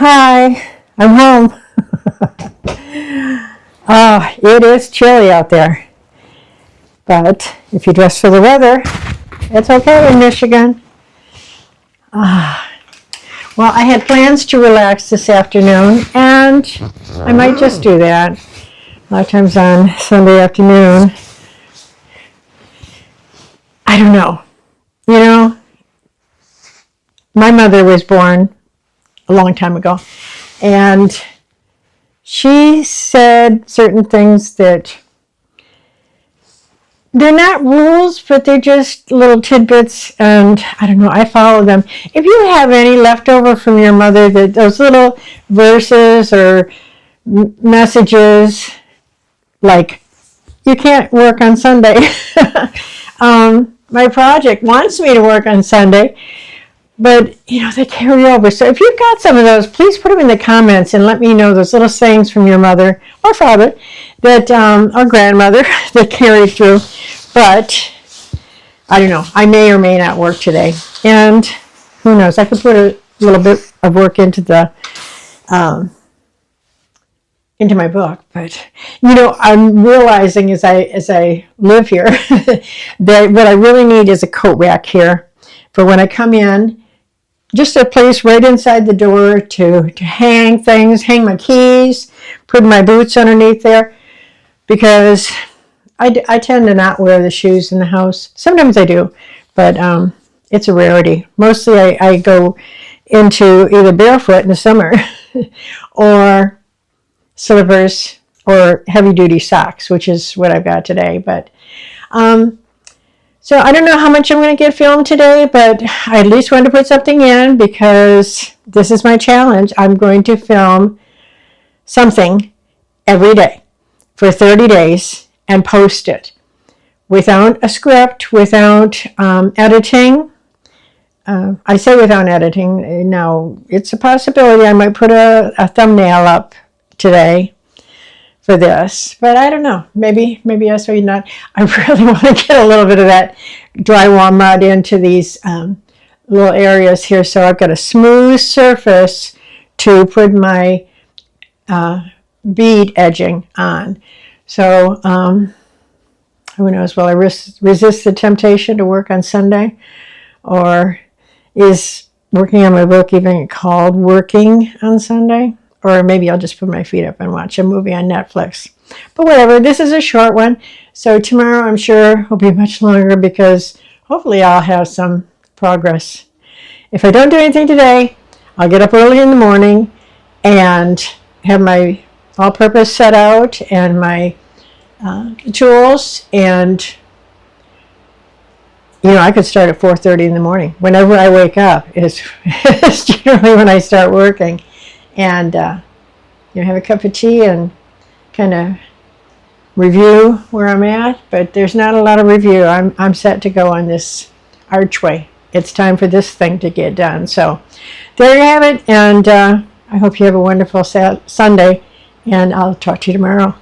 Hi, I'm home. It is chilly out there. But if you dress for the weather, it's okay in Michigan. Well, I had plans to relax this afternoon, and I might just do that. A lot of times on Sunday afternoon, I don't know. You know, my mother was born a long time ago, and she said certain things that they're not rules, but they're just little tidbits, and I don't know, I follow them. If you have any leftover from your mother, those little verses or messages, like, you can't work on Sunday. My project wants me to work on Sunday, but, they carry over. So if you've got some of those, please put them in the comments and let me know those little sayings from your mother or father that, or grandmother that carry through. But, I don't know, I may or may not work today. And who knows, I could put a little bit of work into my book. But, I'm realizing as I live here that what I really need is a coat rack here for when I come in. Just a place right inside the door to hang things, hang my keys, put my boots underneath there, because I tend to not wear the shoes in the house. Sometimes I do, but it's a rarity. Mostly I go into either barefoot in the summer or slippers or heavy-duty socks, which is what I've got today. But so I don't know how much I'm going to get filmed today, but I at least wanted to put something in because this is my challenge. I'm going to film something every day for 30 days and post it without a script, without editing. I say without editing. Now, it's a possibility I might put a thumbnail up today for this, but I don't know. Maybe yes, maybe not. I really want to get a little bit of that drywall mud into these little areas here, so I've got a smooth surface to put my bead edging on. So who knows? Will I resist the temptation to work on Sunday, or is working on my book even called working on Sunday? Or maybe I'll just put my feet up and watch a movie on Netflix. But whatever, this is a short one. So tomorrow I'm sure will be much longer because hopefully I'll have some progress. If I don't do anything today, I'll get up early in the morning and have my all-purpose set out and my tools. And, I could start at 4:30 in the morning. Whenever I wake up is generally when I start working. And have a cup of tea and kind of review where I'm at. But there's not a lot of review. I'm set to go on this archway. It's time for this thing to get done. So there you have it. And I hope you have a wonderful Sunday. And I'll talk to you tomorrow.